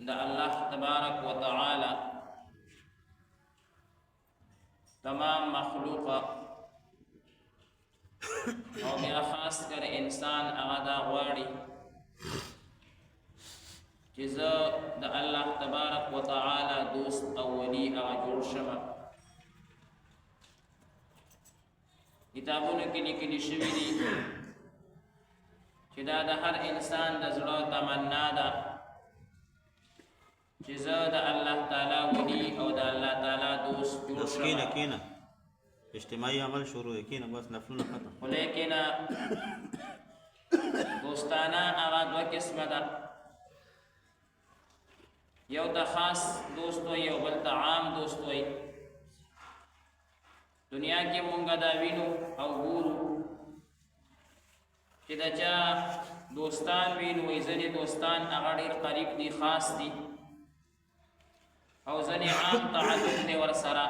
دا اللہ تبارک و تعالی تمام مخلوق او بیا خاص کر انسان اغدا غواړي چې زه د الله تبارک و تعالی دوست او ولی هغه جوړ شمه. کتابونو کې لیکلي شوي دي چې دا د هر انسان د زړه تمنا ده چې زه د الله تعالی ولی او د الله تعالی دوست جوړ شمه. کینا اجتماعي عمل شروع کینا بس نفلونه ختم. ولیکن دوستانه هغه دوه قسمه ده، یو ته خاص دوست وي او بل ته عام دوست وي. دنیا کې مونږ دا وینو او ګورو چې دا چا دوستان وینو وي، ځینې دوستان هغه ډېر قریب دي، خاص دي، او ځینې عام تعلق دی ورسره.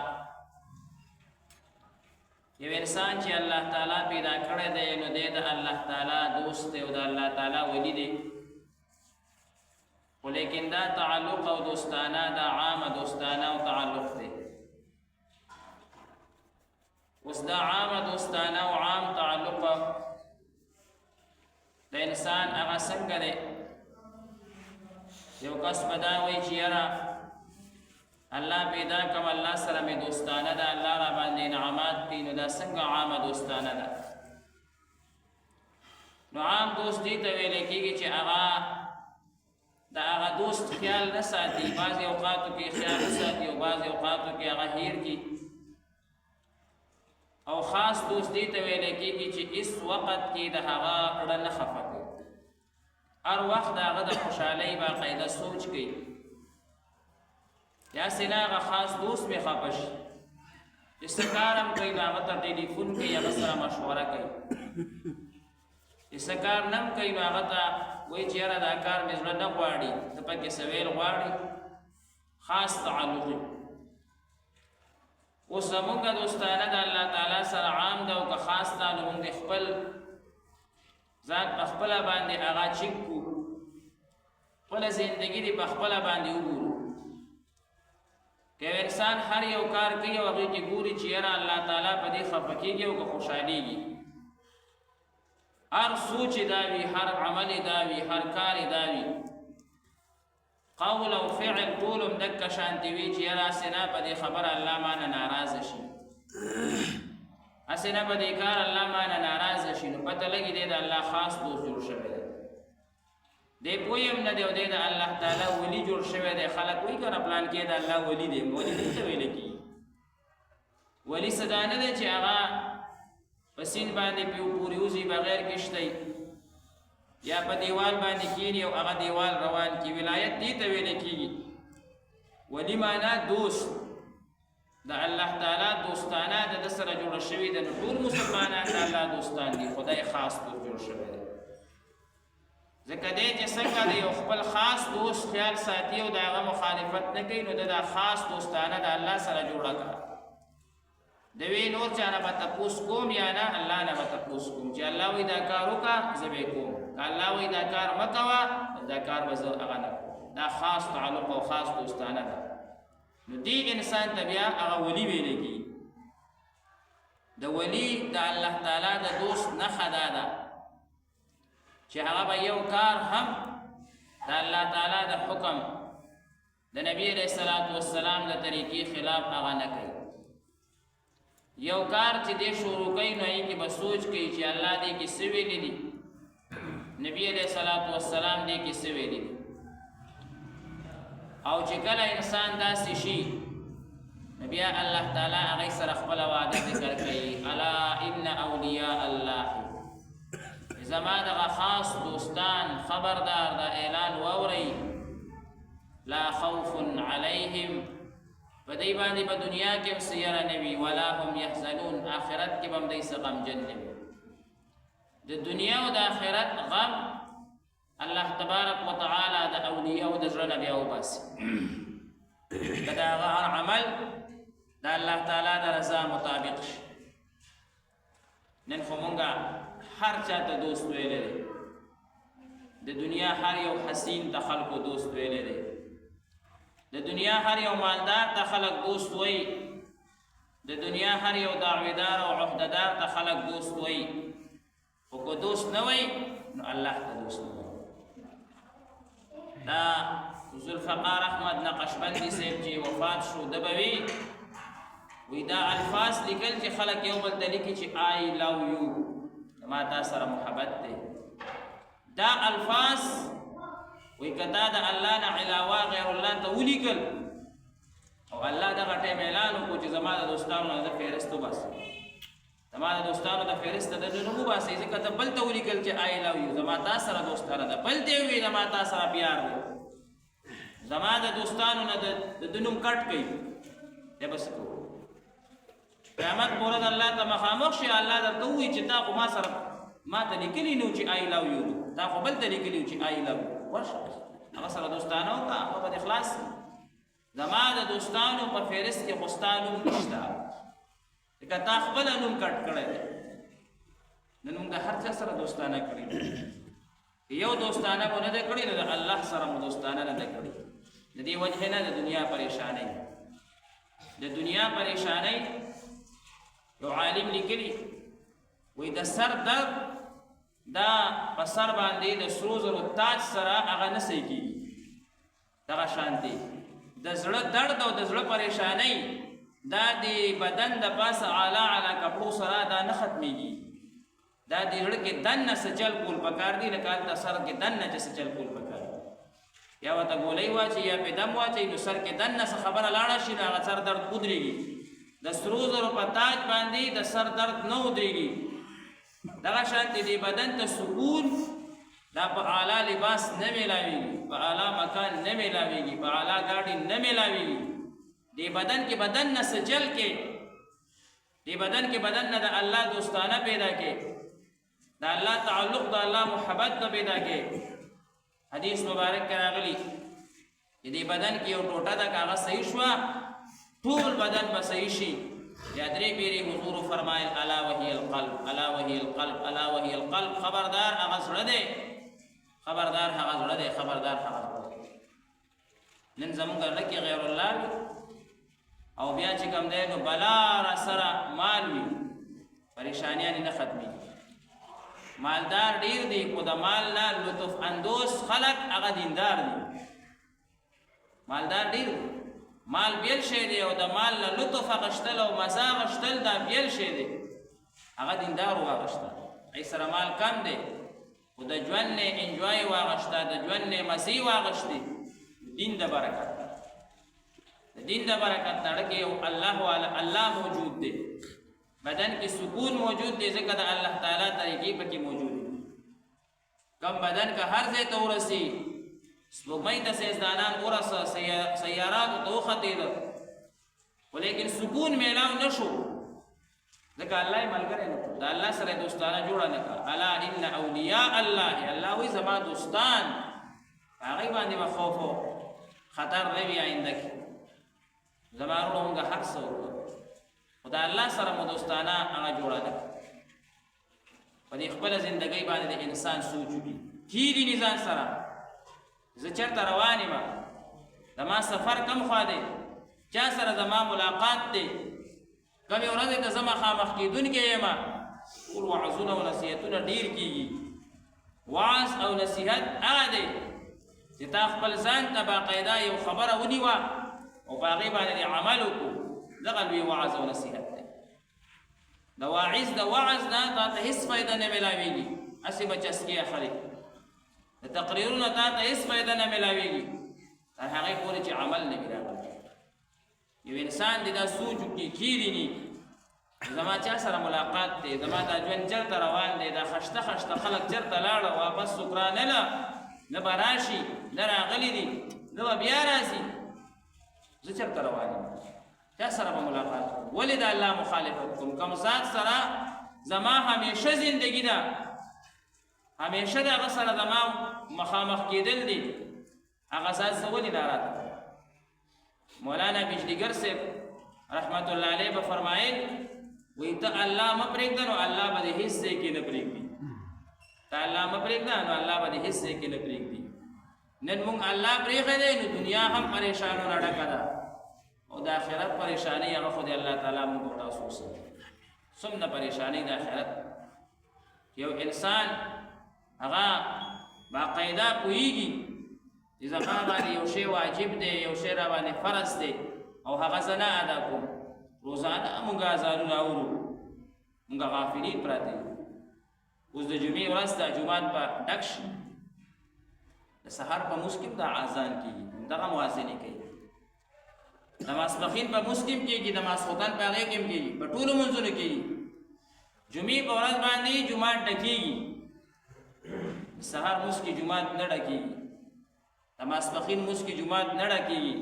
یو انسان چې الله تعالی پیدا کړی دی نو دی د الله تعالی دوست دی او د الله تعالی ولی دی، خو لیکن دا تعلق او دوستانه دا عام دوستانه او تعلق دی. اوس دا عام دوستانه او عام تعلق د انسان هغه څنګه دی؟ یو کس به دا وایي چې یاره الله پیدا کوم، الله سره مې دوستانه ده، الله را باندې انعامات کوي، نو دا څنګه عامه دوستانه ده؟ نو عام دوست دې ته ویل کېږي چې هغه د هغه دوست خیال نه ساتي، بعضې اوقاتو کې خیال نه ساتي او بعضې اوقاتو کې هغه هیر کړي. او خاص دوست دې ته ویل کېږي چې هېڅ وخت کې د هغه زړه نه خفه کوي، هر وخت د هغه د خوشحالۍ باقاعده سوچ کوي. یا سینا هغه خاص دوست مې خفه شي چې څه کار هم کوي نو هغه ته ټلیفون کوي، هغه سره مشوره کوي. چې څه کار نه هم کوي نو هغه ته وایي چې یاره دا کار مې زړه نه غواړي، ته پکې څه ویل غواړي. خاص تعلق وي. اوس زمونږ دوستانه د الله تعالی سره عام ده او که خاص ده نو موږ خپل ځان په خپله باندې هغه چیک کړو، خپله زندګي دې په خپله باندې وګورو. که انسان هر یو کار کوي او هغې کې ګوري چې یاره الله تعالی په دې خفه کېږي او که خوشحالېږي، هر سوچ دا وي، هر عمل دا وي، هر کار دا وي، قول او فعل ټول هم دکه شانتې وي چې یاره هسې نه په دې خبره الله مانه ناراضه شي، هسې نه په دې کار الله مانه ناراضه شي، نو پته لګي دی د الله خاص دوست جوړ شوی دی. دی پوی هم نه دی او دی د الله تعالی ولی جوړ شوی دی. خلک وایي که نه پلان کې د الله ولی دی، ولی دې ته ویل کېږي. ولی څه دا نه دی چې هغه په سیند باندې پورې وځي بغیر کشتی، یا په دیوال باندې کېني او هغه دیوال روان کي. ولایت دې ته ویل کېږي. ولی معنا دوست د الله تعالی دوستانه د ده سره جوړه شوي ده. نو ټول مسلمانان د الله دوستان دي، خدای خاص دوست جوړ شوی دی. ځکه دی چې څنګه د یو خپل خاص دوست خیال ساتي او د هغه مخالفت نه کوي، نو د دا خاص دوستانه د الله سره جوړه کړه. د وی نور چا نه به تپوس کوم یا نه الله نه به تپوس کوم چې الله وایي دا کار وکړه زه به یې کوم، که الله وایي دا کار مه کوه دا کار به زه هغه نه کوم. دا خاص تعلق او خاص دوستانه ده. نو دې انسان ته بیا هغه ولی ویلی کېږي. د ولی د الله تعالی د دوست نښه دا ده چې هغه به یو کار هم د الله تعالی د حکم د نبی علیه الصلاة والسلام د طریقې خلاف هغه نه کوي. یو کار چې دی شروع کوي نو هغې کې به سوچ کوي چې الله دې کې څه ویلي دي، نبی علیه الصلاة والسلام دې کې څه ویلي دي. او چې کله انسان داسې شي نو بیا الله تعالی هغې سره خپله وعده ذکر کوي. الا ان اولیاء الله، زما دغه خاص دوستان خبردار دا اعلان واورئ، لا خوف علیهم، په دی باندې په دنیا کې هم څه یره نه وي، ولا هم یحزنون، آخرت کې به هم دی څه غمجن نه وي. د دنیا او د آخرت غم الله تبارک وتعالی د اولیاء د زړه نه بیا وباسي، که د هغه هر عمل د الله تعالی د رضا مطابق شي. نن خو مونږ هر چاته دوست ویلی دی، د دنیا هر یو حسین ته خلکو دوست ویلی دی، د دنیا هر یو مالدار ته خلق دوست وای، د دنیا هر یو دعویدار او عهدهدار ته خلق دوست وای، خو کو دوست نه وای نو الله ته دوست نه وای. دا ذوالفقار احمد نقشبندي صاحب چې وفات شو د بوي وی دا الفاظ لیکل چې خلق یو بل ته لیکي چې آی لو یو، ما تا سره محبت دی. دا الفاظ وی کدا د الله نه علاوه غیر الله ته ولیکل او الله دغه ټیم اعلان وکړو چې زما د دوستانو نه د فهرست وباسي، زما د دوستانو د فهرست د نه وباسي، ځکه ته بل ته ولیکل چې آی لو یو، زما تا سره دوستانه ده، بل ته وی زما تا سره پیار دی، زما د دوستانو نه د دنوم کټ کوي. یا بس کو قیامت پورې الله ته مخامخ شي، الله درته وایي چې تا خو ما سره ما ته لیکلی نو چې آی لو یو، تا خو بل ته لیکلی چې آی لو ورشه هغه سره دوستانه وکړه، هغه به اخلاص زما د دوستانو په فهرست کې خوستانو نشته، ځکه تا خپله نوم کټ کړی دی. نن موږ د هر چا سره دوستانه کړي، یو دوستانه مو نه ده کړې نو د الله سره مو دوستانه نه ده کړې. د دې وجه نه د دنیا پریشانۍ، د دنیا پریشانۍ یو عالم لیکلي وایي د سر درد دا په سر باندې د سرو زرو تاج سره هغه نه صحیح کېږي، دغه شان دی د زړه درد او د زړه پریشانۍ دا د بدن د پاسه اعلی اعلی کپړو سره دا نه ختمېږي، دا د زړه کې دننه څه چل کول پکار دي، لکه هلته سر کې دننه چې څه چل کول پکار دي، یا ورته ګولۍ واچوي یا پې دم واچوي نو سر کې دننه څه خبره لاړه شي نو هغه سر درد ودرېږي. د سرو زرو په تاج باندې د سر درد نه ودرېږي. دغه شانتې د بدن ته سکون دا په اعلی لباس نه میلاویږي، په اعلی مکان نه میلاویږي، په اعلی ګاډي نه میلاویږي. د بدن کې بدن نه څه چل کې، د بدن کې بدن نه د الله دوستانه پیدا کې، د الله تعلق د الله محبت نه پیدا کې. حدیث مبارک کې راغلی چې د بدن کې یو ټوټه ده که هغه صحیح شوه ټول بدن به صحیح شي. یا درې پیرې حضور فرمایل الا وهي القلب، الا وهي القلب، الا وهي القلب. خبردار هغه زړه دی، خبردار هغه زړه دی، خبردار هغه زړه دی. نن زمونږ زړه کې غیر الله وي او بیا چې کوم دی نو بلا را سره مال وي پریشانیان نه ختمېږي. مالدار ډیر دی خو د مال نه لطف اندوز خلق هغه دیندار دي. مالدار ډیر دی، مال بیل شی دی او د مال نه لطف اخیستل او مزه اخیستل دا بیل شی دی، هغه دیندار واغشته. ای سره مال کم دی خو د ژوند نه انجوای واغشته، د ژوند نه مزې واغشتې. دین د برکت ده، د دین د برکت تړه کې یو الله موجود دی، بدن کې سکون موجود دی ځکه د الله تعالی طریقې پکې موجود دي. کم بدن که هر ځای ته ورسي، سپوږمۍ ته سیزدانان ورسه، سیاراتو ته وختېده خو لیکن سکون میلاو نه شو ځکه الله یې ملګری نه کړو، د الله سره یې دوستانه جوړه نه کړه. الا ان اولیاء الله، الله وایي زما دوستان هغوی باندې به خوف و خطر نه وي آینده کې. زما وروڼو مونږ هر څه وکړو خو د الله سره مو دوستانه هغه جوړه نه کړه. په دې خپله زندګۍ باندې د انسان سوچ وکړي، کیدي نه ځان سره زه چېرته روان یم، زما سفر کم خوا دی، چا سره زما ملاقات دی، کمې ورځې ته زه مخامخ کېدونکی یم. ټول وعظونه او نصیحتونه ډېر کېږي. وعظ او نصیحت هغه دی چې تا خپل ځان ته باقاعده یو خبره ونیوه او په هغې باندې دې عمل وکړو، دغه لوی وعظ او نصیحت دی. د واعظ د وعظ نه تا ته هېڅ فایده نه میلاویږي، هسې به چسکې اخلي. د تقریرونو تا ته هېڅ فایده نه میلاویږي تر هغې پورې چې عمل نه وي راغلی. یو انسان دې دا سوچ وکړي کیدي ني زما چا سره ملاقات دی، زما دا ژوند چېرته روان دی، دا خشته خشته خلک چېرته لاړه واپس سکرانه نه به راشي، نه راغلي دي، نه به بیا راځي. زه چېرته روان یم، چا سره به ملاقات کوم؟ ولې د الله مخالفت کوم؟ کوم ذات سره زما همیشه زندگی ده، همیشه د هغه سره زما مخامخ کېدل دي، هغه ذات زه ولې ناراضه کړم؟ مولانا بجلیګر صاحب رحمت الله علیه به فرمایل وایي ته الله مه پرېږده نو الله به دې هېڅ ځای کې نه پرېږدي، ته الله مه پرېږده نو الله به دې هېڅ ځای کې نه پرېږدي. نن مونږ الله پرېښی دی نو دنیا هم پریشانو نه ډکه ده او د آخرت پریشانۍ هغه خو د الله تعالی مونږ او تاسو وساتي څومره پریشانۍ د آخرت یو انسان هغه باقاعده پوهېږي چې زما باندې یو شی واجب دی یو شی را باندې فرض دی او هغه زه نه ادا کوم روزانه مونږ اذانونه اورو مونږ غافلین پراته یو اوس د جمعې ورځ ده جومات به ډک شي د سهار په لمونځ کې دا اذان کېږي دغه مؤذنې کوي د ماسپښین په لمونځ کې هم کېږي د ماسخوتن په هغې کې هم کېږي په ټولو لمونځونو کېږي جمعې په ورځ باندې جومات ډکېږي د سهار لمونځ کې جومات نه ډکېږي د ماسپښین لمونځ کې جومات نه ډکېږي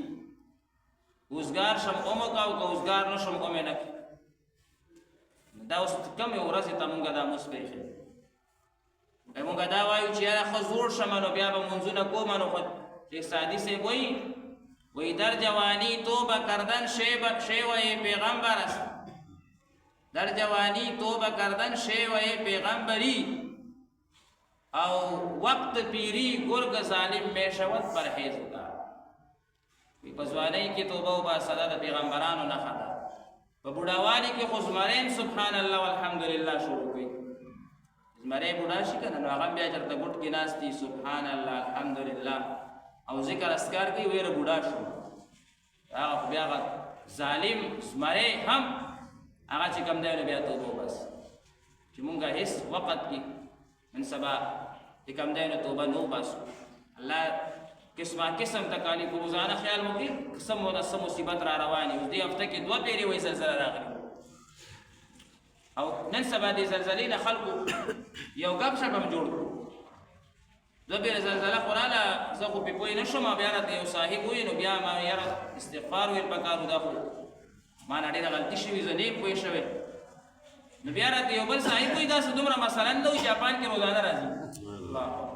اوزګار شم اومه که او که اوزګار نه شم اومې نه کړي دا اوس کمې ورځې ته مونږ دا لمونځ پرېښی مونږ دا وایو چې یاره ښه زوړ شم نو بیا به لمونځونه کوم نو خو شیخ سعدي صاحب وایي در جوانی توبه کردن شیوه پیغمبر است در جوانی توبه کردن شیوه پیغمبری او وقت پیری گرگ ظالم می شود پرهیزگار په ځوانۍ کې توبه وباسه دا د پیغمبرانو نښه ده په بوډاوالي کې خو زمرین سبحان الله والحمدلله شروع کوي زمری بوډا شي که نه نو هغه بیا چېرته ګوټ کې ناست دي سبحان الله الحمدلله او ذکر اذکار کوي ویره بوډا شو هغه خو بیا هغه ظالم زمری هم هغه چې کوم دی نو بیا توبه وباسي چې مونږ هېڅ وخت کې نن سبا چې کوم دی نو توبه نه وباسو الله قسمه قسم تکالیف روزانه خیال مو کړي قسم و څه مصیبت را روانې اوس دې هفته کې 2 پیرې وایي زلزله راغلې او نن سبا دې زلزلې نه خلکو یو ګپ شپ هم جوړ کړو 2 پیرې زلزله خو راله زه خو پې پوه نه شوم بیا راته یو صاحب وایي نو بیا ما یاره استغفار ویل پکار دا خو ما نه ډېره غلطي شوي زه نه یم پوه شوی نو بیا راته یو بل صاحب وایي داسې دومره مثلا نه وي جاپان کې روزانه راځي الله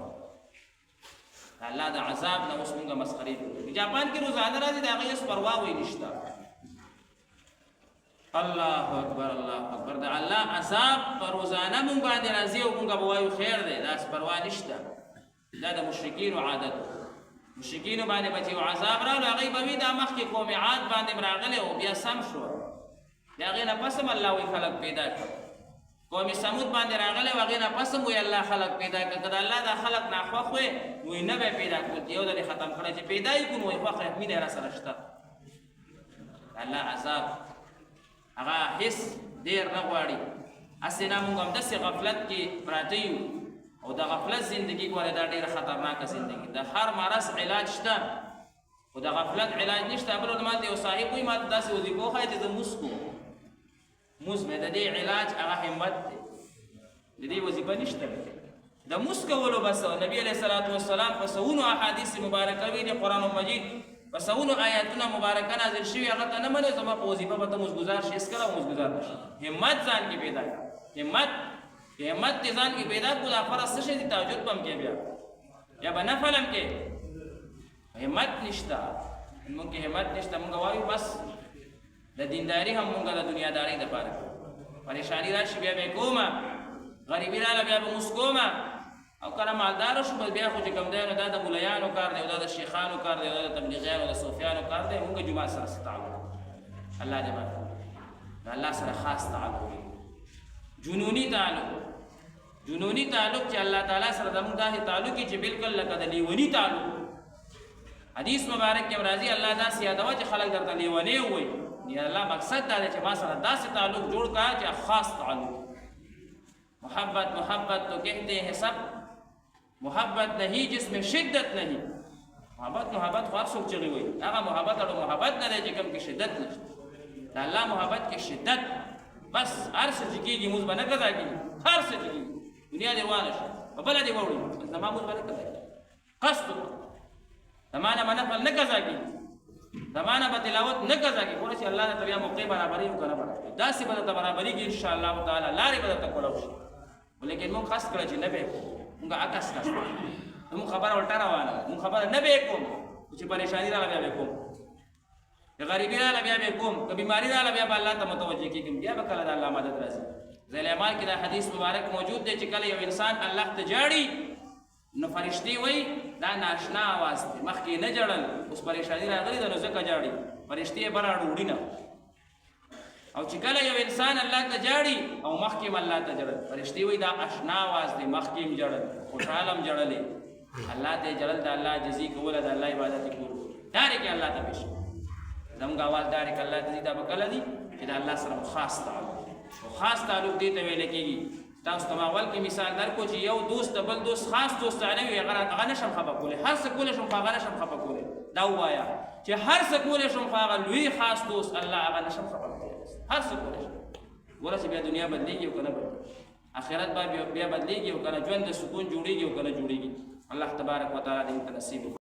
الله د عذاب نه اوس مونږه مسخرې کوي جاپان کې روزانه راځي د هغې هېڅ پروا وایي نشته الله اکبر الله اکبر د الله عذاب په روزانه مونږ باندې راځي او مونږ به وایو خیر دی داسې پروا نشته دا د مشرکینو عادت مشرکینو باندې به چې عذاب راغلو هغوی به وي دا مخکې قوم عاد باندې م راغلی او بیا سم شوه د هغې نه پس هم الله وایي خلک پیدا کړه قوم سمود باندې راغلی و هغې نه پس هم وایي الله خلک پیدا کړه که د الله دا خلک ناخوښ وی وایي نه به یې پیدا کړو یو ځل یې ختم کړی چې پیدا یې کړو نو وایي خوښ مینه یې را سره شته الله عذاب هغه هېڅ ډېر نه غواړي هسې نه مونږ همداسې غفلت کې پراته یو او د غفلت زندگی ګوره دا ډېره خطرناکه زندگی د هر مرض علاج شته خو د غفلت علاج نشته بل ما ته یو صاحب وایي ما ته داسې وظیفه وښایه چې زه لمونځ کوم لمونځ مې د دې علاج هغه همت دی د دې وظیفه نشته د لمونځ کولو بس نبي علیه الصلاة والسلام په سونو احادیث مبارکه وي د قرآن مجید په سونو آیاتونه مبارکه نازل شوي هغه ته نه منې زما په وظیفه به ته لمونځګزار شې هېڅکله لمونځګزار نه شي همت ځان کې پیدا کړه همت دې ځان کې پیدا کړو دا فرض څه شی دي تهجد به هم کې بیا یا به نفل هم کې همت نشته مونږ کې همت نشته مونږ وایو بس د دینداري هم مونږ د دنیادارۍ دپاره پریشاني راشي بیا به یې کومه غریبي راله بیا به لمونځ کومه او کله مالداره شو بیا خو چې کوم دی نو دا د ملیانو کار دی او دا د شیخانو کار دی او دا د تبلیغیانو د صوفیانو کار دی مونږ جومات سره څه تعلق الله دې برکت د الله سره خاص تعلق جنوني تعلق چې الله تعالی سره زموږ داسې تعلق چې بالکل لکه د لیوني تعلق حدیث مبارک کې راځي الله داسې یادوه چې خلک درته لیونی ووایي یا الله مقصد دا دی چې ما سره داسې تعلق جوړ کړه چې خاص تعلق محبت تو کہتے ہیں سب محبت نہیں جس میں شدت نہیں محبت خو هر څوک چغې وایي هغه محبت اړو محبت نه دی چې کوم کې شدت نشته د الله محبت کې شدت بس هر څه چې کېږي مونځ به نه قضا کېږي هر څه چې کېږي دنیا دې روانه شي په بله دې واوړي بس زما مونځ به نه قضا کېږي قصد وکړه زما نه به نفل نه قضا کېږي زما نه به تلاوت نه قضا کېږي کولی شي الله درته بیا موقع برابري او که نه برابري داسې به درته برابرېږي انشاءالله تعالی لارې به درته کولی شي لیکن مونږ قصد کړه چې نه به یې کوو مونږ عکس کړه مونږ خبره الټه روانه ده مونږ خبره نه به یې کوم چې پریشاني راغله بیا به یې کوم که غریبي راغله بیا به یې کوم که بیماري راغله بیا به الله ته متوجه کېږم بیا به کله د الله مدد راځي ذیل اعمال کې دا حدیث مبارک موجود دی چې کله یو انسان الله ته جاړي نو فرشتې وایي دا ناشنا आवाज دی مخکې نه جړل اوس پریشانی راغلی دا نو ځکه جاړي فرشتي بره ډوډي نه او چې کله یو انسان الله ته جاړي او مخکې الله ته جړل فرشتي وي دا آشنا आवाज دی مخکې جړل خوشالم جړلې الله ته جړل دا الله جزي کوله دا الله عبادت کول ډایرک الله ته پېښ زموږ आवाज ډایرک الله ته دا بکله دي چې دا الله سره خاص تعلق او خاص تعلق دې ته ویل کېږي تاسو ته اول کې مثال درکو چې یو دوست بل دوست خاص دوستانه وي هغه نشم خپه کوله هر څه کوله شم هغه نشم خپه کوله دا وایا چې هر څه کوله شم هغه لوی خاص دوست الله هغه نشم خپه کوله هر څه کوله ورته بیا دنیا بدلېږي او کنه بدلېږي آخرت بیا بدلېږي او کنه ژوند د سکون جوړيږي او کنه جوړيږي الله تبارک وتعالى دې ته نصیب